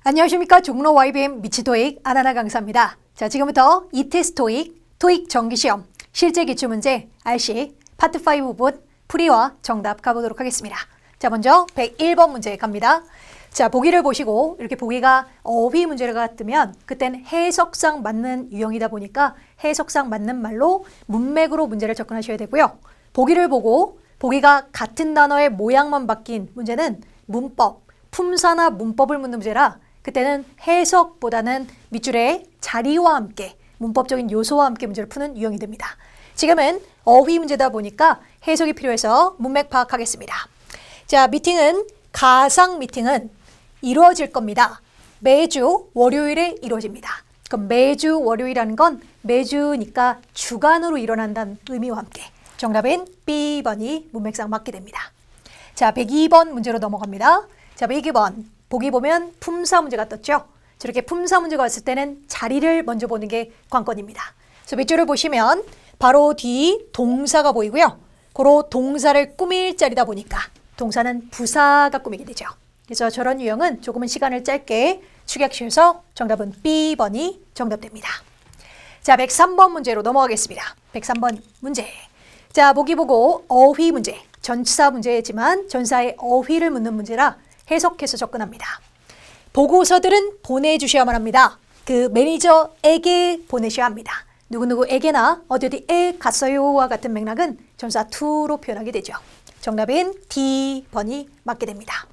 안녕하십니까. 종로 YBM 미치토익 아나나 강사입니다. 자, 지금부터 이테스트 토익 정기시험 실제 기출문제 RC 파트 5 부분 풀이와 정답 가보도록 하겠습니다. 자, 먼저 101번 문제 갑니다. 자, 보기를 보시고 이렇게 보기가 어휘 문제가 뜨면 그땐 해석상 맞는 유형이다 보니까 해석상 맞는 말로 문맥으로 문제를 접근하셔야 되고요. 보기를 보고 보기가 같은 단어의 모양만 바뀐 문제는 문법, 품사나 문법을 묻는 문제라 그때는 해석보다는 밑줄의 자리와 함께 문법적인 요소와 함께 문제를 푸는 유형이 됩니다. 지금은 어휘 문제다 보니까 해석이 필요해서 문맥 파악하겠습니다. 자, 가상 미팅은 이루어질 겁니다. 매주 월요일에 이루어집니다. 그럼 매주 월요일이라는 건 매주니까 주간으로 일어난다는 의미와 함께 정답은 B번이 문맥상 맞게 됩니다. 자, 102번 문제로 넘어갑니다. 자, 102번 보기 보면 품사 문제가 떴죠. 저렇게 품사 문제가 왔을 때는 자리를 먼저 보는 게 관건입니다. 그래서 밑줄을 보시면 바로 뒤 동사가 보이고요. 고로 동사를 꾸밀 자리다 보니까 동사는 부사가 꾸미게 되죠. 그래서 저런 유형은 조금은 시간을 짧게 축약시켜서 정답은 B번이 정답됩니다. 자, 103번 문제로 넘어가겠습니다. 103번 문제. 자, 보기 보고 어휘 문제, 전치사 문제지만 전사의 어휘를 묻는 문제라 해석해서 접근합니다. 보고서들은 보내주셔야만 합니다. 그 매니저에게 보내셔야 합니다. 누구누구에게나 어디에 갔어요와 같은 맥락은 전사 to로 표현하게 되죠. 정답은 D번이 맞게 됩니다.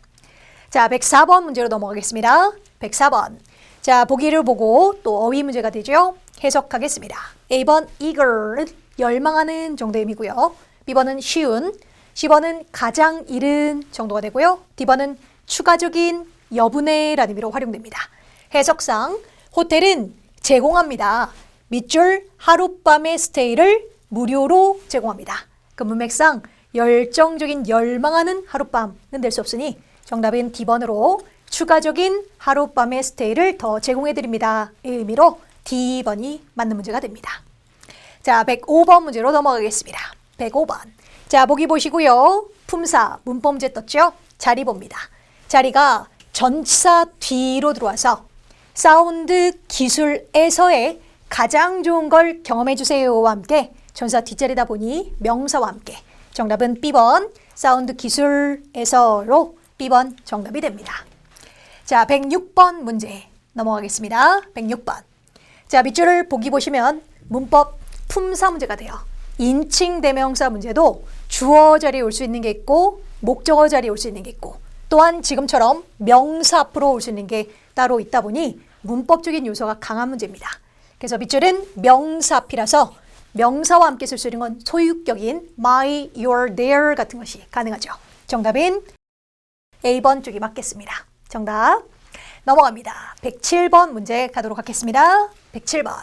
자, 104번 문제로 넘어가겠습니다. 104번. 자, 보기를 보고 또 어휘 문제가 되죠. 해석하겠습니다. A번 eager은 열망하는 정도의 의미고요. B번은 쉬운, C번은 가장 이른 정도가 되고요. D번은 추가적인 여분의라는 의미로 활용됩니다. 해석상 호텔은 제공합니다. 밑줄 하룻밤의 스테이를 무료로 제공합니다. 그 문맥상 열정적인 열망하는 하룻밤은 될 수 없으니 정답은 D번으로 추가적인 하룻밤의 스테이를 더 제공해드립니다. 이 의미로 D번이 맞는 문제가 됩니다. 자, 105번 문제로 넘어가겠습니다. 105번. 자, 보기 보시고요. 품사, 문법 문제 떴죠? 자리 봅니다. 자리가 전치사 뒤로 들어와서 사운드 기술에서의 가장 좋은 걸 경험해 주세요와 함께 전사 뒷자리다 보니 명사와 함께 정답은 B번 사운드 기술에서로 B번 정답이 됩니다. 자, 106번 문제 넘어가겠습니다. 106번. 자, 밑줄을 보기 보시면 문법 품사 문제가 돼요. 인칭 대명사 문제도 주어 자리에 올 수 있는 게 있고 목적어 자리에 올 수 있는 게 있고 또한 지금처럼 명사 앞으로 올 수 있는 게 따로 있다 보니 문법적인 요소가 강한 문제입니다. 그래서 밑줄은 명사 앞이라서 명사와 함께 쓸 수 있는 건 소유격인 my, your, their 같은 것이 가능하죠. 정답은 A번 쪽이 맞겠습니다. 정답 넘어갑니다. 107번 문제 가도록 하겠습니다. 107번.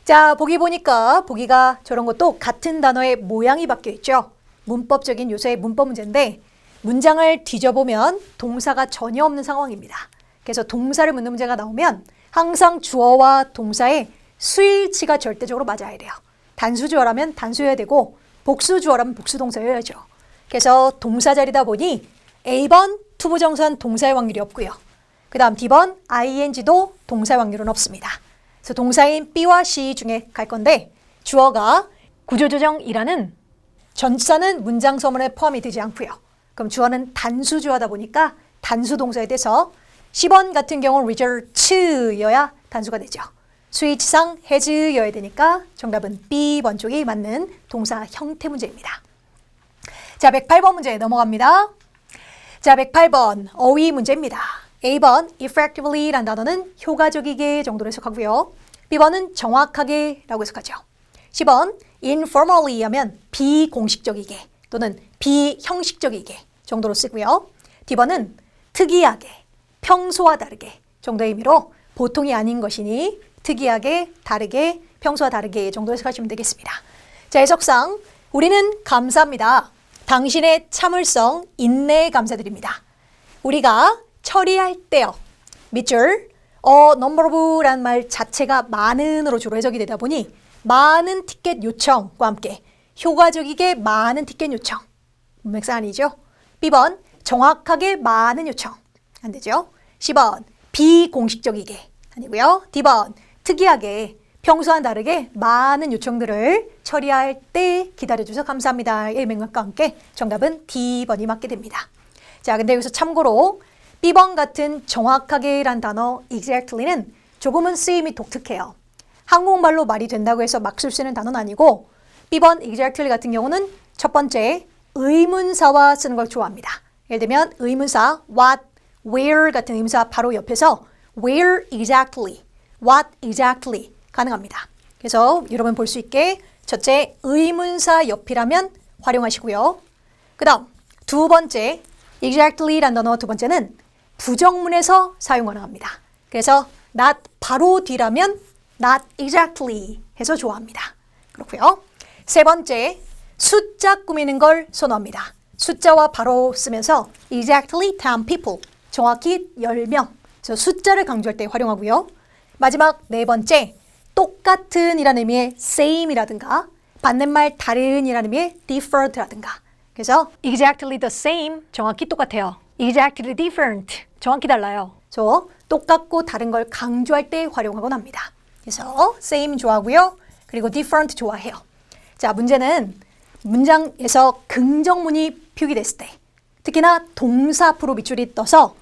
자, 보기 보니까 보기가 저런 것도 같은 단어의 모양이 바뀌어 있죠. 문법적인 요소의 문법 문제인데 문장을 뒤져보면 동사가 전혀 없는 상황입니다. 그래서 동사를 묻는 문제가 나오면 항상 주어와 동사의 수일치가 절대적으로 맞아야 돼요. 단수주어라면 단수여야 되고 복수주어라면 복수동사여야죠. 그래서 동사 자리다 보니 A번 투부정사는 동사의 확률이 없고요. 그 다음 D번 ing도 동사의 확률은 없습니다. 그래서 동사인 B와 C 중에 갈 건데 주어가 구조조정이라는 전치사는 문장 서문에 포함이 되지 않고요. 그럼 주어는 단수주어다 보니까 단수동사에 대해서 10번 같은 경우 result여야 단수가 되죠. 수위치상 has여야 되니까 정답은 B번 쪽이 맞는 동사 형태 문제입니다. 자, 108번 문제 넘어갑니다. 자, 108번 어휘 문제입니다. A번 effectively라는 단어는 효과적이게 정도로 해석하고요. B번은 정확하게 라고 해석하죠. 10번 informally 하면 비공식적이게 또는 비형식적이게 정도로 쓰고요. D번은 특이하게, 평소와 다르게 정도의 의미로 보통이 아닌 것이니 특이하게, 다르게, 평소와 다르게 정도 해석하시면 되겠습니다. 자, 해석상 우리는 감사합니다. 당신의 참을성, 인내에 감사드립니다. 우리가 처리할 때요. 밑줄 number of라는 말 자체가 많은으로 주로 해석이 되다 보니 많은 티켓 요청과 함께 효과적이게 많은 티켓 요청. 문맥상 아니죠? B번 정확하게 많은 요청. 안 되죠? 10번 비공식적이게 아니고요. D번 특이하게 평소와는 다르게 많은 요청들을 처리할 때 기다려주셔서 감사합니다. 의 맥락과 함께 정답은 D번이 맞게 됩니다. 자, 근데 여기서 참고로 B번 같은 정확하게란 단어 exactly는 조금은 쓰임이 독특해요. 한국말로 말이 된다고 해서 막 쓸 수 있는 단어는 아니고 B번 exactly 같은 경우는 첫 번째 의문사와 쓰는 걸 좋아합니다. 예를 들면 의문사 what, where 같은 의문사 바로 옆에서 where exactly, what exactly 가능합니다. 그래서 여러분 볼 수 있게 첫째 의문사 옆이라면 활용하시고요. 그 다음 두 번째 exactly란 단어 두 번째는 부정문에서 사용 가능합니다. 그래서 not 바로 뒤라면 not exactly 해서 좋아합니다. 그렇고요. 세 번째 숫자 꾸미는 걸 선호합니다. 숫자와 바로 쓰면서 exactly 10 people 정확히 10명 그래서 숫자를 강조할 때 활용하고요. 마지막 네 번째 똑같은 이라는 의미의 same이라든가 반대말 다른 이라는 의미의 different라든가 그래서 exactly the same 정확히 똑같아요. exactly different 정확히 달라요. 그래서 똑같고 다른 걸 강조할 때 활용하곤 합니다. 그래서 same 좋아하고요. 그리고 different 좋아해요. 자, 문제는 문장에서 긍정문이 표기됐을 때 특히나 동사 앞으로 밑줄이 떠서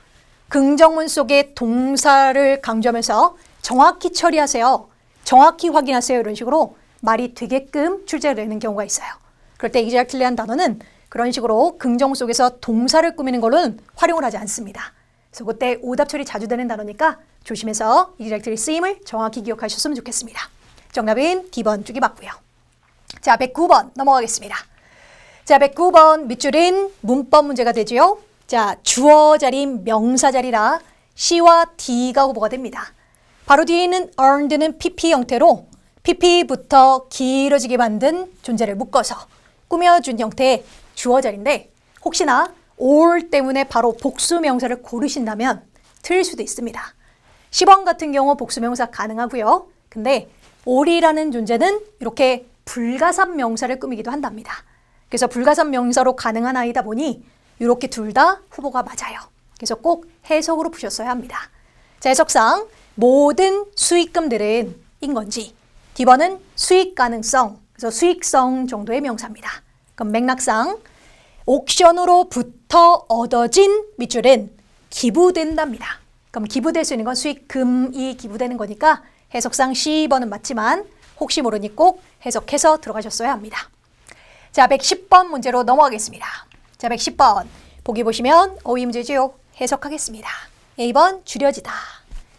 긍정문 속에 동사를 강조하면서 정확히 처리하세요. 정확히 확인하세요. 이런 식으로 말이 되게끔 출제가 되는 경우가 있어요. 그럴 때 exactly한 단어는 그런 식으로 긍정문 속에서 동사를 꾸미는 걸로는 활용을 하지 않습니다. 그래서 그때 오답 처리 자주 되는 단어니까 조심해서 exactly 쓰임을 정확히 기억하셨으면 좋겠습니다. 정답은 D번 쪽이 맞고요. 자, 109번 넘어가겠습니다. 자, 109번 밑줄은 문법 문제가 되지요. 자, 주어 자리인 명사 자리라 C와 D가 후보가 됩니다. 바로 뒤에 있는 earned는 PP 형태로 PP부터 길어지게 만든 존재를 묶어서 꾸며준 형태의 주어 자리인데 혹시나 or 때문에 바로 복수 명사를 고르신다면 틀릴 수도 있습니다. 10번 같은 경우 복수 명사 가능하고요. 근데 or이라는 존재는 이렇게 불가산 명사를 꾸미기도 한답니다. 그래서 불가산 명사로 가능한 아이다 보니 이렇게 둘 다 후보가 맞아요. 그래서 꼭 해석으로 푸셨어야 합니다. 자, 해석상 모든 수익금들은 인 건지 D번은 수익 가능성, 그래서 수익성 정도의 명사입니다. 그럼 맥락상 옥션으로부터 얻어진 밑줄은 기부된답니다. 그럼 기부될 수 있는 건 수익금이 기부되는 거니까 해석상 C번은 맞지만 혹시 모르니 꼭 해석해서 들어가셨어야 합니다. 자, 110번 문제로 넘어가겠습니다. 자, 110번 보기 보시면 어휘 문제지요. 해석하겠습니다. A번 줄여지다,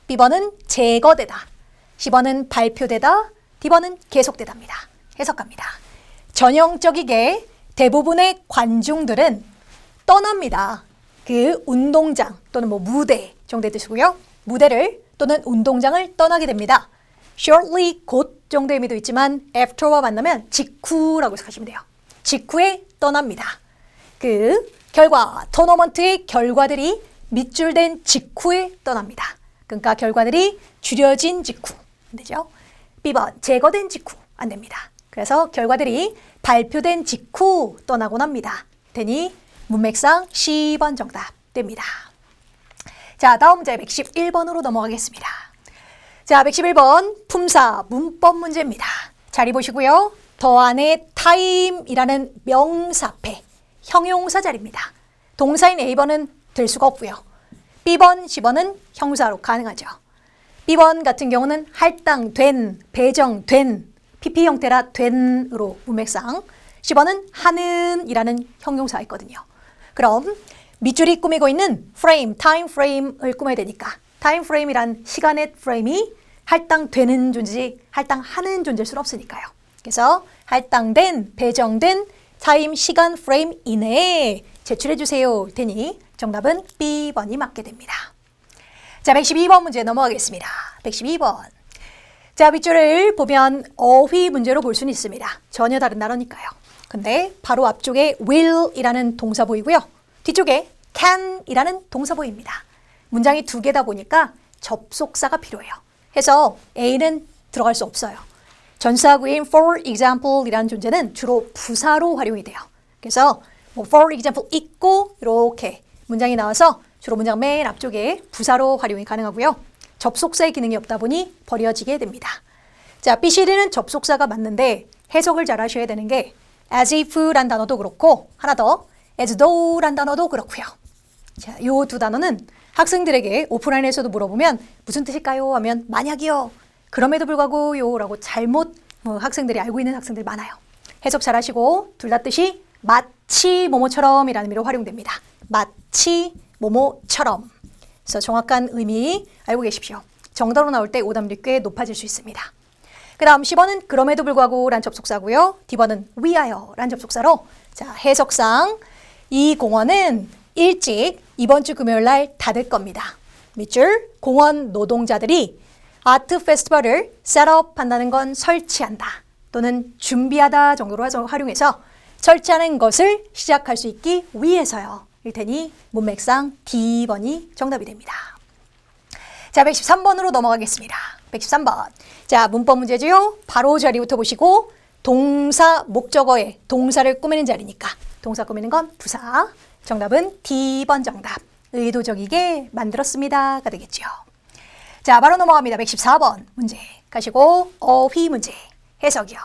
B번은 제거되다, C번은 발표되다, D번은 계속되답니다. 해석합니다. 전형적이게 대부분의 관중들은 떠납니다. 그 운동장 또는 뭐 무대 정도의 뜻이고요. 무대를 또는 운동장을 떠나게 됩니다. shortly 곧 정도의 의미도 있지만 after와 만나면 직후라고 해석하시면 돼요. 직후에 떠납니다. 그 결과 토너먼트의 결과들이 밑줄된 직후에 떠납니다. 그러니까 결과들이 줄여진 직후 안 되죠. B번 제거된 직후 안 됩니다. 그래서 결과들이 발표된 직후 떠나곤 합니다. 되니 문맥상 C번 정답 됩니다. 자, 다음 문제 111번으로 넘어가겠습니다. 자, 111번 품사 문법 문제입니다. 자리 보시고요. 더 안에 time이라는 명사 앞에 형용사 자리입니다. 동사인 A번은 될 수가 없고요. B번, C번은 형사로 가능하죠. B번 같은 경우는 할당된, 배정된, PP 형태라 된으로 문맥상, C번은 하는 이라는 형용사가 있거든요. 그럼 밑줄이 꾸미고 있는 프레임, 타임 프레임을 꾸며야 되니까 타임 프레임이란 시간의 프레임이 할당되는 존재지 할당하는 존재일 수는 없으니까요. 그래서 할당된, 배정된 타임 시간 프레임 이내에 제출해 주세요. 되니 정답은 B번이 맞게 됩니다. 자, 112번 문제 넘어가겠습니다. 112번. 자, 밑줄을 보면 어휘 문제로 볼 수는 있습니다. 전혀 다른 단어니까요. 근데 바로 앞쪽에 will이라는 동사 보이고요. 뒤쪽에 can이라는 동사 보입니다. 문장이 두 개다 보니까 접속사가 필요해요. 해서 A는 들어갈 수 없어요. 전사구인 for example이라는 존재는 주로 부사로 활용이 돼요. 그래서 뭐 for example 있고 이렇게 문장이 나와서 주로 문장 맨 앞쪽에 부사로 활용이 가능하고요. 접속사의 기능이 없다 보니 버려지게 됩니다. 자, be should는 접속사가 맞는데 해석을 잘 하셔야 되는 게 as if란 단어도 그렇고 하나 더 as though란 단어도 그렇고요. 자, 요 두 단어는 학생들에게 오프라인에서도 물어보면 무슨 뜻일까요? 하면 만약이요. 그럼에도 불구하고요 라고 잘못 학생들이 알고 있는 학생들이 많아요. 해석 잘 하시고 둘 다 뜻이 마치 뭐뭐처럼 이라는 의미로 활용됩니다. 마치 뭐뭐처럼. 그래서 정확한 의미 알고 계십시오. 정답으로 나올 때 오답률이 꽤 높아질 수 있습니다. 그 다음 10번은 그럼에도 불구하고 란 접속사고요. D번은 위하여 란 접속사로 자 해석상 이 공원은 일찍 이번 주 금요일 날 닫을 겁니다. 밑줄 공원 노동자들이 아트 페스티벌을 셋업 한다는 건 설치한다 또는 준비하다 정도로 활용해서 설치하는 것을 시작할 수 있기 위해서요. 일 테니 문맥상 D번이 정답이 됩니다. 자, 113번으로 넘어가겠습니다. 113번. 자, 문법 문제죠. 바로 자리부터 보시고 동사 목적어에 동사를 꾸미는 자리니까 동사 꾸미는 건 부사. 정답은 D번 정답. 의도적이게 만들었습니다가 되겠죠. 자, 바로 넘어갑니다. 114번 문제 가시고 어휘 문제 해석이요.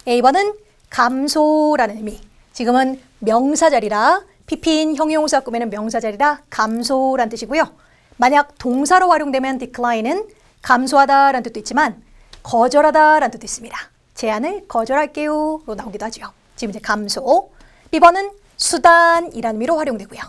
A번은 감소라는 의미. 지금은 명사 자리라 PP인 형용사 꾸미는 명사 자리라 감소란 뜻이고요. 만약 동사로 활용되면 decline은 감소하다라는 뜻도 있지만 거절하다라는 뜻도 있습니다. 제안을 거절할게요 로 나오기도 하죠. 지금 이제 감소. B번은 수단이라는 의미로 활용되고요.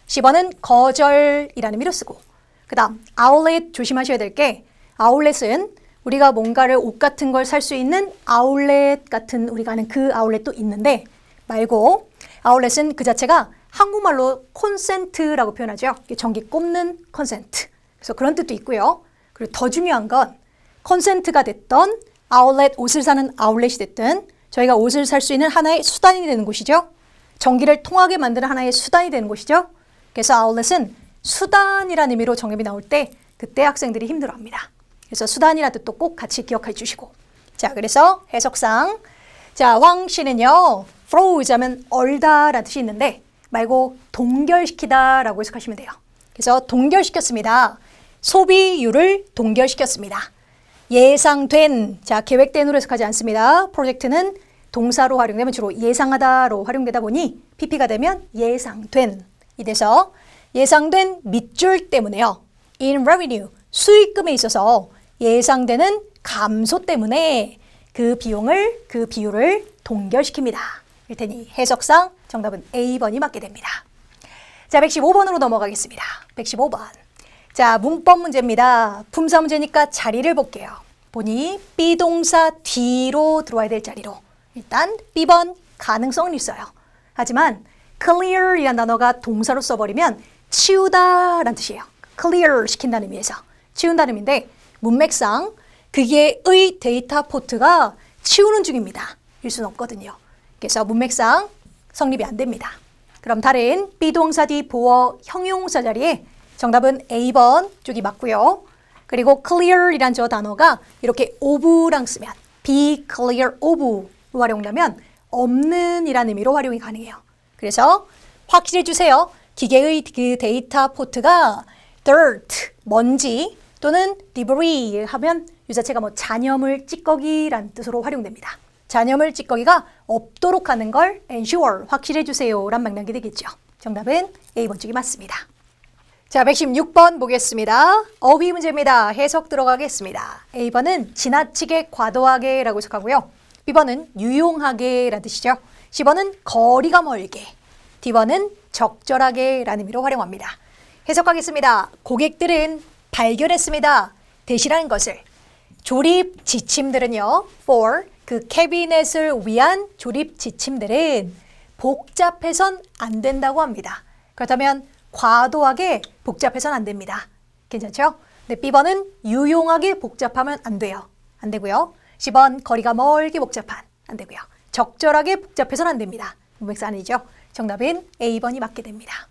C번은 거절이라는 의미로 쓰고 그 다음 아울렛 조심하셔야 될 게 아울렛은 우리가 뭔가를 옷 같은 걸 살 수 있는 아울렛 같은 우리가 아는 그 아울렛도 있는데 말고 아울렛은 그 자체가 한국말로 콘센트라고 표현하죠. 전기 꼽는 콘센트. 그래서 그런 뜻도 있고요. 그리고 더 중요한 건 콘센트가 됐던 아울렛 옷을 사는 아울렛이 됐든 저희가 옷을 살 수 있는 하나의 수단이 되는 곳이죠. 전기를 통하게 만드는 하나의 수단이 되는 곳이죠. 그래서 아울렛은 수단이라는 의미로 정답이 나올 때 그때 학생들이 힘들어합니다. 그래서 수단이라는 뜻도 꼭 같이 기억해 주시고 자 그래서 해석상 자 황 씨는요 froze 하면 얼다라는 뜻이 있는데 말고 동결시키다 라고 해석하시면 돼요. 그래서 동결시켰습니다. 소비율을 동결시켰습니다. 예상된, 자 계획된으로 해석하지 않습니다. 프로젝트는 동사로 활용되면 주로 예상하다로 활용되다 보니 PP가 되면 예상된 이 돼서 예상된 밑줄 때문에요. In revenue, 수익금에 있어서 예상되는 감소 때문에 그 비율을 동결시킵니다. 일 테니 해석상 정답은 A번이 맞게 됩니다. 자, 115번으로 넘어가겠습니다. 115번. 자, 문법 문제입니다. 품사 문제니까 자리를 볼게요. 보니 B동사 뒤로 들어와야 될 자리로. 일단 B번 가능성은 있어요. 하지만 clear이라는 단어가 동사로 써버리면 치우다라는 뜻이에요. clear 시킨다는 의미에서 치운다는 의미인데 문맥상 그게 의 데이터 포트가 치우는 중입니다. 일 수는 없거든요. 그래서 문맥상 성립이 안 됩니다. 그럼 다른 비동사 뒤 보어 형용사 자리에 정답은 A번 쪽이 맞고요. 그리고 clear이란 저 단어가 이렇게 of랑 쓰면 be clear of로 활용하면 없는 이라는 의미로 활용이 가능해요. 그래서 확실히 해주세요. 기계의 그 데이터 포트가 dirt, 먼지 또는 debris 하면 이 자체가 뭐 잔여물, 찌꺼기라는 뜻으로 활용됩니다. 잔여물, 찌꺼기가 없도록 하는 걸 ensure, 확실히 해주세요 란 맥락이 되겠죠. 정답은 A번 쪽이 맞습니다. 자, 116번 보겠습니다. 어휘 문제입니다. 해석 들어가겠습니다. A번은 지나치게 과도하게 라고 해석하고요. B번은 유용하게 라는 뜻이죠. C번은 거리가 멀게, D번은 적절하게 라는 의미로 활용합니다. 해석하겠습니다. 고객들은 발견했습니다. 대시라는 것을. 조립 지침들은요. for 그 캐비넷을 위한 조립 지침들은 복잡해선 안 된다고 합니다. 그렇다면 과도하게 복잡해선 안 됩니다. 괜찮죠? 네, B번은 유용하게 복잡하면 안 돼요. 안 되고요. C번 거리가 멀게 복잡한 안 되고요. 적절하게 복잡해선 안 됩니다. 문맥사 아니죠? 정답은 A번이 맞게 됩니다.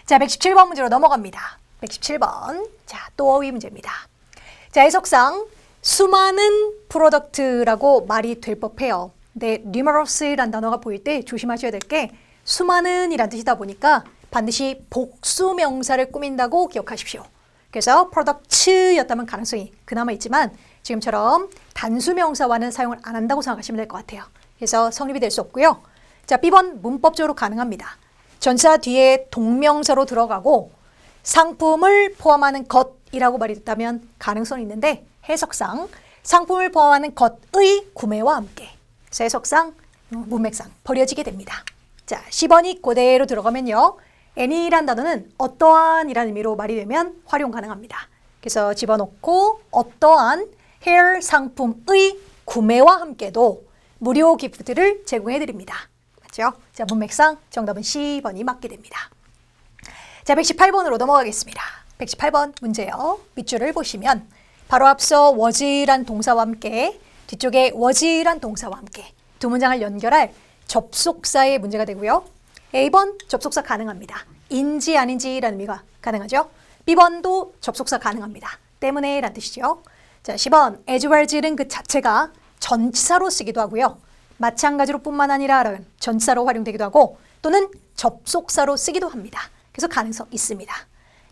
자, 117번 문제로 넘어갑니다. 117번. 자, 또 어휘 문제입니다. 자, 해석상 수많은 프로덕트라고 말이 될 법해요. 근데 numerous라는 단어가 보일 때 조심하셔야 될 게 수많은 이란 뜻이다 보니까 반드시 복수 명사를 꾸민다고 기억하십시오. 그래서 product였다면 가능성이 그나마 있지만 지금처럼 단수 명사와는 사용을 안 한다고 생각하시면 될 것 같아요. 그래서 성립이 될 수 없고요. 자, B번 문법적으로 가능합니다. 전치사 뒤에 동명사로 들어가고 상품을 포함하는 것이라고 말이 됐다면 가능성이 있는데 해석상 상품을 포함하는 것의 구매와 함께 그래서 해석상 문맥상 버려지게 됩니다. 자, 10번이 그대로 들어가면요. any란 단어는 어떠한 이라는 의미로 말이 되면 활용 가능합니다. 그래서 집어넣고 어떠한 헤어 상품의 구매와 함께도 무료 기프트를 제공해 드립니다. 맞죠? 자, 문맥상 정답은 C번이 맞게 됩니다. 자, 118번으로 넘어가겠습니다. 118번 문제요. 밑줄을 보시면 바로 앞서 was란 동사와 함께 뒤쪽에 was란 동사와 함께 두 문장을 연결할 접속사의 문제가 되고요. A번 접속사 가능합니다. 인지 아닌지라는 의미가 가능하죠. B번도 접속사 가능합니다. 때문에 라는 뜻이죠. 자, 10번 as wells는 그 자체가 전치사로 쓰기도 하고요. 마찬가지로 뿐만 아니라 라는 전치사로 활용되기도 하고 또는 접속사로 쓰기도 합니다. 그래서 가능성 있습니다.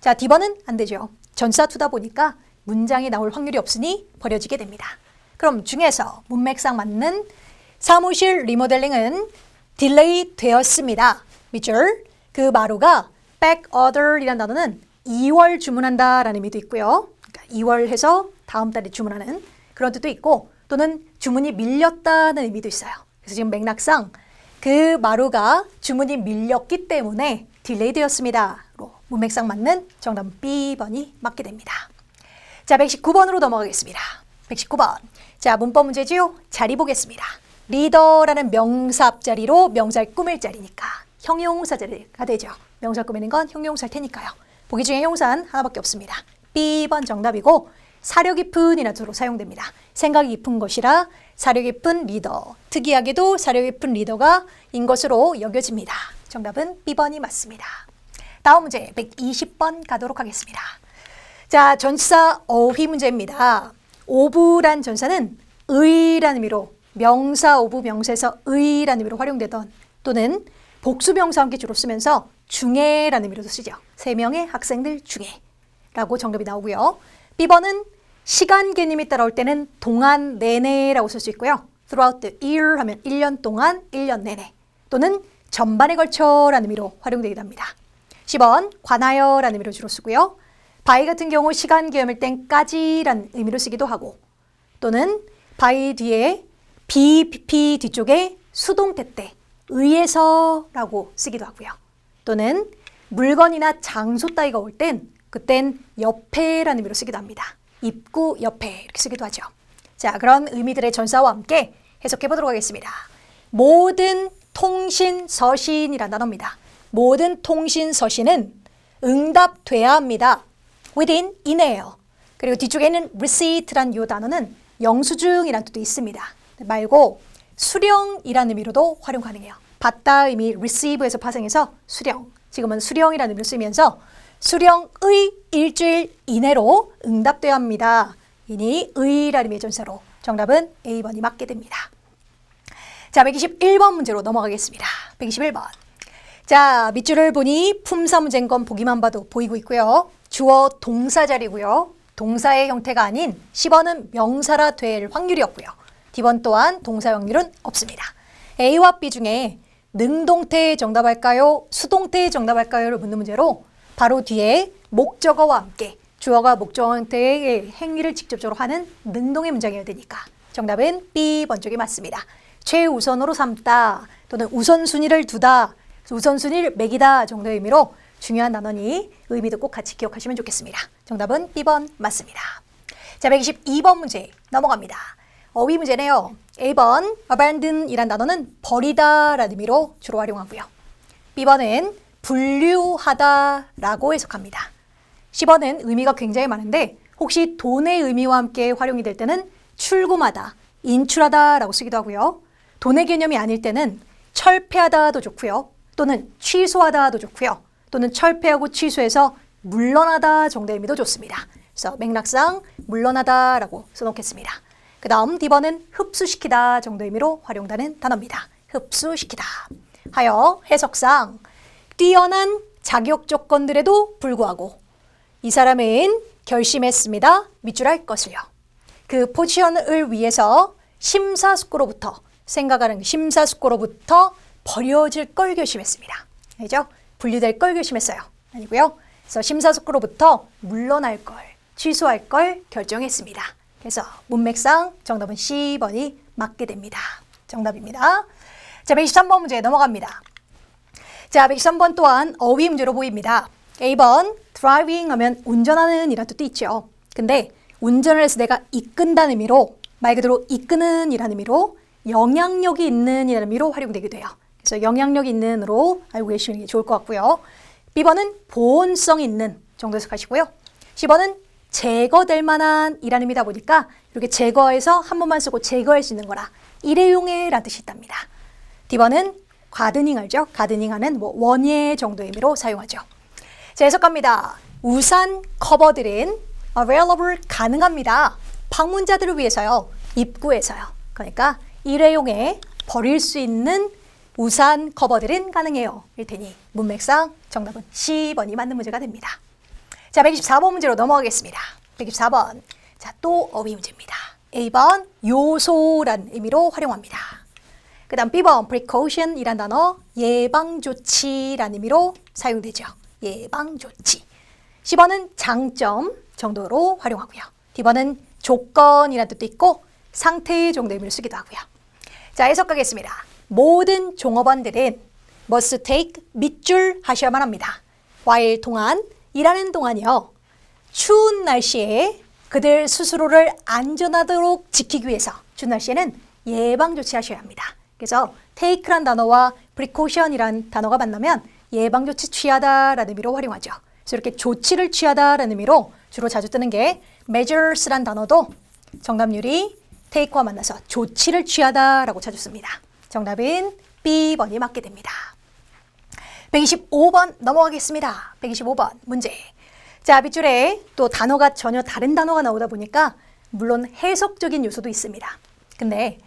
자, D번은 안 되죠. 전치사 투다 보니까 문장이 나올 확률이 없으니 버려지게 됩니다. 그럼 중에서 문맥상 맞는 사무실 리모델링은 딜레이 되었습니다. 밑줄. 그 마루가 back order이라는 단어는 2월 주문한다 라는 의미도 있고요. 그러니까 2월 해서 다음 달에 주문하는 그런 뜻도 있고 또는 주문이 밀렸다는 의미도 있어요. 그래서 지금 맥락상 그 마루가 주문이 밀렸기 때문에 딜레이 되었습니다. 로 문맥상 맞는 정답은 B번이 맞게 됩니다. 자, 119번으로 넘어가겠습니다. 119번. 자, 문법 문제지요? 자리 보겠습니다. 리더라는 명사 앞자리로 명사를 꾸밀 자리니까 형용사 자리가 되죠. 명사 꾸미는 건 형용사일 테니까요. 보기 중에 형용사는 하나밖에 없습니다. B번 정답이고 사려 깊은이라는 뜻으로 사용됩니다. 생각이 깊은 것이라 사려 깊은 리더. 특이하게도 사려 깊은 리더가 인 것으로 여겨집니다. 정답은 B번이 맞습니다. 다음 문제 120번 가도록 하겠습니다. 자, 전치사 어휘 문제입니다. 오브란 전사는 의라는 의미로 명사 오브 명사에서 의라는 의미로 활용되던 또는 복수 명사와 함께 주로 쓰면서 중에라는 의미로도 쓰죠. 3명의 학생들 중에 라고 정답이 나오고요. B번은 시간 개념이 따라올 때는 동안 내내라고 쓸 수 있고요. throughout the year 하면 1년 동안 1년 내내 또는 전반에 걸쳐라는 의미로 활용되기도 합니다. 10번 관하여라는 의미로 주로 쓰고요. by 같은 경우 시간 개념일 땐까지라는 의미로 쓰기도 하고 또는 by 뒤에 be 뒤쪽에 수동태 때 의해서라고 쓰기도 하고요. 또는 물건이나 장소 따위가 올 땐 그땐 옆에라는 의미로 쓰기도 합니다. 입구 옆에 이렇게 쓰기도 하죠. 자, 그런 의미들의 전사와 함께 해석해 보도록 하겠습니다. 모든 통신 서신이라는 단어입니다. 모든 통신 서신은 응답돼야 합니다. within 이내에요. 그리고 뒤쪽에는 receipt란 이 단어는 영수증이라는 뜻도 있습니다. 말고 수령이라는 의미로도 활용 가능해요. 받다 의미 receive에서 파생해서 수령. 지금은 수령이라는 의미로 쓰면서 수령의 일주일 이내로 응답돼야 합니다. 이니 의라는 의미의 전사로 정답은 A번이 맞게 됩니다. 자, 121번 문제로 넘어가겠습니다. 121번. 자, 밑줄을 보니 품사 문제인 건 보기만 봐도 보이고 있고요. 주어 동사 자리고요. 동사의 형태가 아닌 10번은 명사라 될 확률이 없고요. D번 또한 동사 확률은 없습니다. A와 B 중에 능동태 정답할까요? 수동태 정답할까요?를 묻는 문제로 바로 뒤에 목적어와 함께 주어가 목적어 형태의 행위를 직접적으로 하는 능동의 문장이어야 되니까 정답은 B번 쪽이 맞습니다. 최우선으로 삼다 또는 우선순위를 두다, 우선순위를 매기다 정도의 의미로 중요한 단어니 의미도 꼭 같이 기억하시면 좋겠습니다. 정답은 B번 맞습니다. 자, 122번 문제 넘어갑니다. 어휘 문제네요. A번 abandon이란 단어는 버리다 라는 의미로 주로 활용하고요. B번은 분류하다라고 해석합니다. 10번은 의미가 굉장히 많은데 혹시 돈의 의미와 함께 활용이 될 때는 출금하다, 인출하다라고 쓰기도 하고요. 돈의 개념이 아닐 때는 철폐하다도 좋고요. 또는 취소하다도 좋고요. 또는 철폐하고 취소해서 물러나다 정도의 의미도 좋습니다. 그래서 맥락상 물러나다라고 써놓겠습니다. 그 다음 D번은 흡수시키다 정도의 의미로 활용되는 단어입니다. 흡수시키다. 하여 해석상 뛰어난 자격 조건들에도 불구하고 이 사람은 결심했습니다. 밑줄 할 것을요. 그 포지션을 위해서 심사숙고로부터 버려질 걸 결심했습니다. 알죠? 분류될 걸 결심했어요. 아니고요. 그래서 심사숙고로부터 물러날 걸, 취소할 걸 결정했습니다. 그래서 문맥상 정답은 C번이 맞게 됩니다. 정답입니다. 자, 123번 문제 넘어갑니다. 자, 123번 또한 어휘 문제로 보입니다. A번 driving 하면 운전하는 이란 뜻도 있죠. 근데 운전을 해서 내가 이끈다는 의미로, 말 그대로 이끄는 이라는 의미로, 영향력이 있는 이라는 의미로 활용되기도 해요. 그래서 영향력이 있는으로 알고 계시는 게 좋을 것 같고요. B번은 보온성 있는 정도 해석하시고요. C번은 제거될 만한 이라는 의미다 보니까 이렇게 제거해서 한 번만 쓰고 제거할 수 있는 거라 일회용의 라는 뜻이 있답니다. D번은 가드닝 알죠? 가드닝하는 원예 정도의 의미로 사용하죠. 자, 해석합니다. 우산 커버들은 available 가능합니다. 방문자들을 위해서요. 입구에서요. 그러니까 일회용에 버릴 수 있는 우산 커버들은 가능해요. 일 테니 문맥상 정답은 C번이 맞는 문제가 됩니다. 자, 124번 문제로 넘어가겠습니다. 124번. 자, 또 어휘 문제입니다. A번 요소란 의미로 활용합니다. 그 다음 B번 precaution이란 단어 예방조치란 의미로 사용되죠. 예방조치. C번은 장점 정도로 활용하고요. D번은 조건이란 뜻도 있고 상태 정도의 의미를 쓰기도 하고요. 자, 해석하겠습니다. 모든 종업원들은 must take 밑줄 하셔야만 합니다. while 동안, 일하는 동안이요. 추운 날씨에 그들 스스로를 안전하도록 지키기 위해서 추운 날씨에는 예방조치 하셔야 합니다. 그래서 take란 단어와 precaution이란 단어가 만나면 예방조치 취하다라는 의미로 활용하죠. 그래서 이렇게 조치를 취하다라는 의미로 주로 자주 뜨는 게 measures란 단어도 정답률이 take와 만나서 조치를 취하다라고 자주 씁니다. 정답은 B번이 맞게 됩니다. 125번 넘어가겠습니다. 125번 문제. 자, 밑줄에 또 단어가 전혀 다른 단어가 나오다 보니까 물론 해석적인 요소도 있습니다. 근데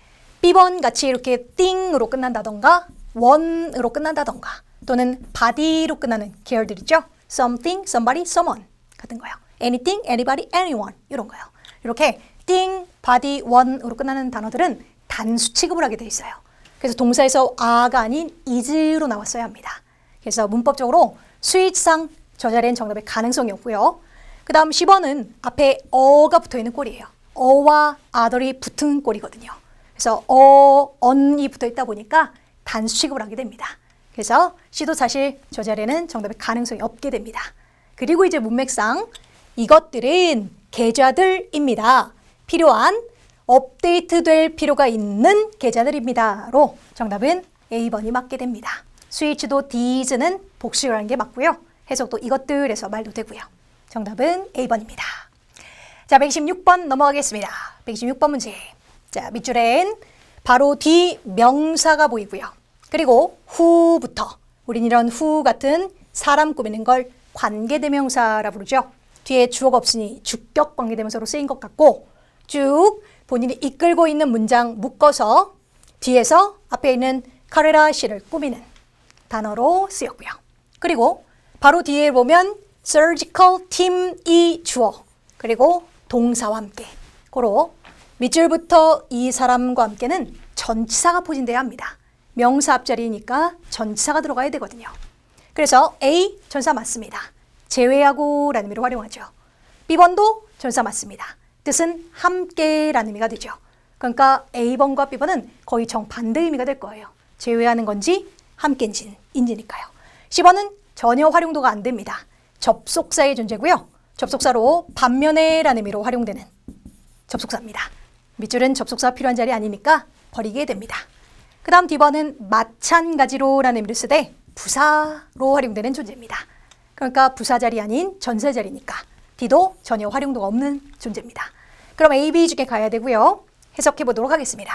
B번 같이 이렇게 띵으로 끝난다던가 원으로 끝난다던가 또는 body로 끝나는 계열들이죠. something, somebody, someone 같은 거요. anything, anybody, anyone 이런 거요. 이렇게 띵, body, one으로 끝나는 단어들은 단수 취급을 하게 돼 있어요. 그래서 동사에서 are가 아닌 is로 나왔어야 합니다. 그래서 문법적으로 수익상 저 자리엔 정답의 가능성이 없고요. 그 다음 10번은 앞에 어가 붙어있는 꼴이에요. 어와 other이 붙은 꼴이거든요. 그래서 on이 붙어있다 보니까 단수 취급을 하게 됩니다. 그래서 C도 사실 저 자리에는 정답의 가능성이 없게 됩니다. 그리고 이제 문맥상 이것들은 계좌들입니다. 필요한 업데이트될 필요가 있는 계좌들입니다로 정답은 A번이 맞게 됩니다. 스위치도 these는 복수라는 게 맞고요. 해석도 이것들에서 말도 되고요. 정답은 A번입니다. 자, 126번 넘어가겠습니다. 126번 문제. 자, 밑줄엔 바로 뒤 명사가 보이고요. 그리고 후부터 우린 이런 후 같은 사람 꾸미는 걸 관계대명사라 부르죠. 뒤에 주어가 없으니 주격 관계대명사로 쓰인 것 같고 쭉 본인이 이끌고 있는 문장 묶어서 뒤에서 앞에 있는 카레라 씨를 꾸미는 단어로 쓰였고요. 그리고 바로 뒤에 보면 surgical team이 주어 그리고 동사와 함께 고로 밑줄부터 이 사람과 함께는 전치사가 포진돼야 합니다. 명사 앞자리니까 전치사가 들어가야 되거든요. 그래서 A 전사 맞습니다. 제외하고 라는 의미로 활용하죠. B번도 전사 맞습니다. 뜻은 함께라는 의미가 되죠. 그러니까 A번과 B번은 거의 정반대 의미가 될 거예요. 제외하는 건지 함께인지니까요. C번은 전혀 활용도가 안 됩니다. 접속사의 존재고요. 접속사로 반면에 라는 의미로 활용되는 접속사입니다. 밑줄은 접속사 필요한 자리 아니니까 버리게 됩니다. 그 다음 D번은 마찬가지로 라는 의미를 쓰되 부사로 활용되는 존재입니다. 그러니까 부사 자리 아닌 전세 자리니까 D도 전혀 활용도가 없는 존재입니다. 그럼 A, B 중에 가야 되고요. 해석해 보도록 하겠습니다.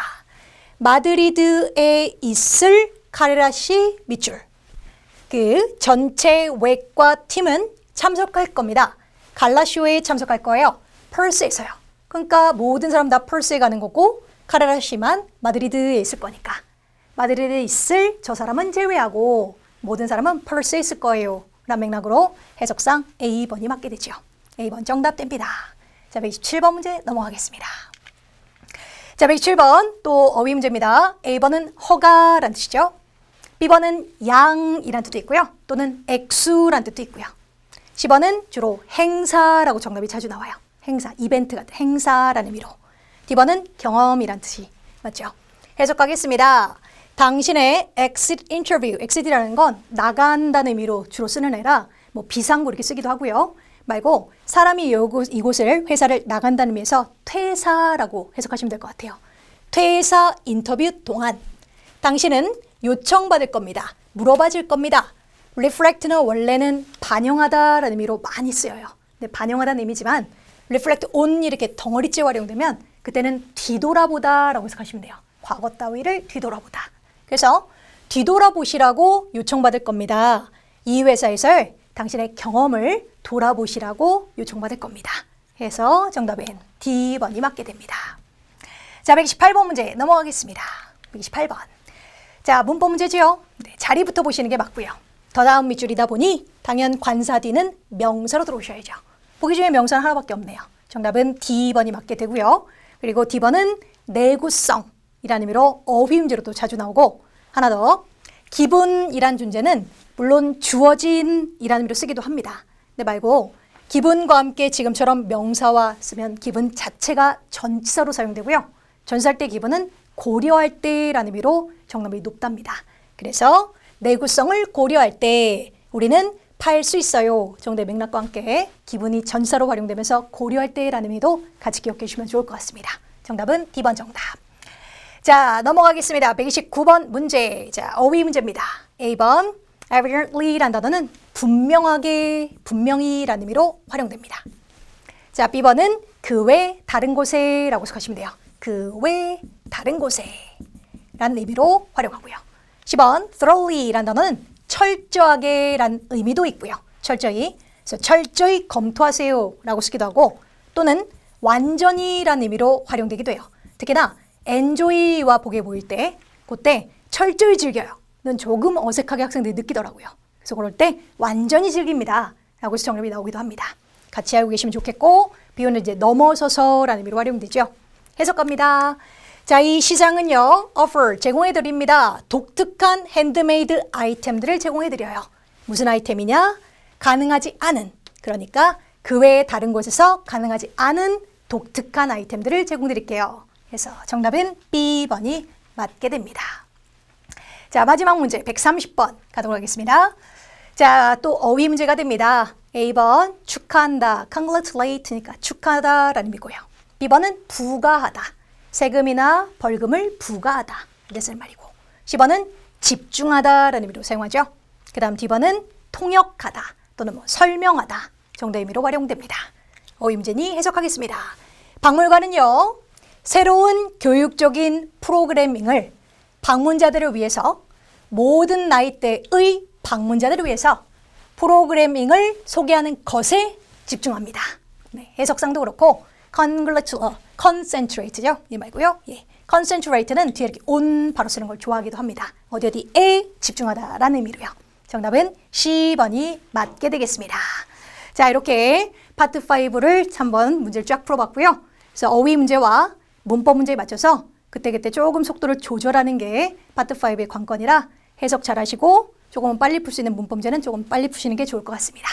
마드리드에 있을 카레라 씨 밑줄. 그 전체 웩과 팀은 참석할 겁니다. 갈라쇼에 참석할 거예요. 펄스에서요. 그러니까 모든 사람 다 펄스에 가는 거고 카레라 씨만 마드리드에 있을 거니까 마드리드에 있을 저 사람은 제외하고 모든 사람은 펄스에 있을 거예요 라는 맥락으로 해석상 A번이 맞게 되죠. A번 정답됩니다. 자, 127번 문제 넘어가겠습니다. 자, 127번 또 어휘 문제입니다. A번은 허가라는 뜻이죠. B번은 양이란 뜻도 있고요. 또는 액수란 뜻도 있고요. C번은 주로 행사라고 정답이 자주 나와요. 행사, 이벤트 같은 행사라는 의미로. D번은 경험이란 뜻이 맞죠. 해석 가겠습니다. 당신의 exit interview, exit이라는 건 나간다는 의미로 주로 쓰는 애라 뭐 비상구 이렇게 쓰기도 하고요. 말고 사람이 이곳을 회사를 나간다는 의미에서 퇴사라고 해석하시면 될 것 같아요. 퇴사 인터뷰 동안 당신은 요청받을 겁니다. 물어봐질 겁니다. reflect는 원래는 반영하다라는 의미로 많이 쓰여요. 근데 반영하다는 의미지만 reflect on 이렇게 덩어리째 활용되면 그때는 뒤돌아보다라고 해석하시면 돼요. 과거 따위를 뒤돌아보다. 그래서 뒤돌아보시라고 요청받을 겁니다. 이 회사에서 당신의 경험을 돌아보시라고 요청받을 겁니다. 해서 정답은 D번이 맞게 됩니다. 자, 128번 문제 넘어가겠습니다. 128번. 자, 문법 문제지요. 네, 자리부터 보시는 게 맞고요. 더 다음 밑줄이다 보니 당연 관사 D는 명사로 들어오셔야죠. 보기 중에 명사는 하나밖에 없네요. 정답은 D번이 맞게 되고요. 그리고 D번은 내구성이라는 의미로 어휘 문제로도 자주 나오고 하나 더 기분이란 존재는 물론 주어진이라는 의미로 쓰기도 합니다. 근데 말고 기분과 함께 지금처럼 명사와 쓰면 기분 자체가 전치사로 사용되고요. 전치사할 때 기분은 고려할 때라는 의미로 정답이 높답니다. 그래서 내구성을 고려할 때 우리는 팔 수 있어요. 정도의 맥락과 함께 기분이 전치사로 활용되면서 고려할 때라는 의미도 같이 기억해 주시면 좋을 것 같습니다. 정답은 D번 정답. 자, 넘어가겠습니다. 129번 문제. 자, 어휘 문제입니다. A번 evidently라는 단어는 분명하게, 분명히라는 의미로 활용됩니다. 자, B번은 그 외 다른 곳에 라고 해석하시면 돼요. 그 외 다른 곳에 라는 의미로 활용하고요. 10번 thoroughly라는 단어는 철저하게 라는 의미도 있고요. 철저히, 그래서 철저히 검토하세요 라고 쓰기도 하고 또는 완전히 라는 의미로 활용되기도 해요. 특히나 enjoy와 보게 보일 때 그때 철저히 즐겨요 는 조금 어색하게 학생들이 느끼더라고요. 그래서 그럴 때 완전히 즐깁니다 라고 해서 정답이 나오기도 합니다. 같이 알고 계시면 좋겠고 비유는 이제 넘어서서 라는 의미로 활용되죠. 해석 갑니다. 자, 이 시장은요, offer, 제공해드립니다. 독특한 핸드메이드 아이템들을 제공해드려요. 무슨 아이템이냐? 가능하지 않은, 그러니까 그 외에 다른 곳에서 가능하지 않은 독특한 아이템들을 제공드릴게요. 그래서 정답은 B번이 맞게 됩니다. 자, 마지막 문제 130번 가도록 하겠습니다. 자, 또 어휘 문제가 됩니다. A번 축하한다, congratulate니까 축하하다라는 의미고요. B번은 부과하다, 세금이나 벌금을 부과하다 이게 쓸 말이고 10번은 집중하다라는 의미로 사용하죠. 그 다음 D번은 통역하다 또는 뭐 설명하다 정도의 의미로 활용됩니다. 어휘 문제니 해석하겠습니다. 박물관은요, 새로운 교육적인 프로그래밍을 방문자들을 위해서 모든 나이대의 방문자들을 위해서 프로그래밍을 소개하는 것에 집중합니다. 네, 해석상도 그렇고 concentrate죠. 이 말고요. 예, concentrate는 뒤에 이렇게 on 바로 쓰는 걸 좋아하기도 합니다. 어디에 집중하다라는 의미로요. 정답은 C번이 맞게 되겠습니다. 자, 이렇게 파트 5를 한번 문제를 쫙 풀어봤고요. 그래서 어휘 문제와 문법 문제에 맞춰서 그때그때 조금 속도를 조절하는 게 파트 5의 관건이라 해석 잘 하시고 조금 빨리 풀 수 있는 문법 문제는 조금 빨리 푸시는 게 좋을 것 같습니다.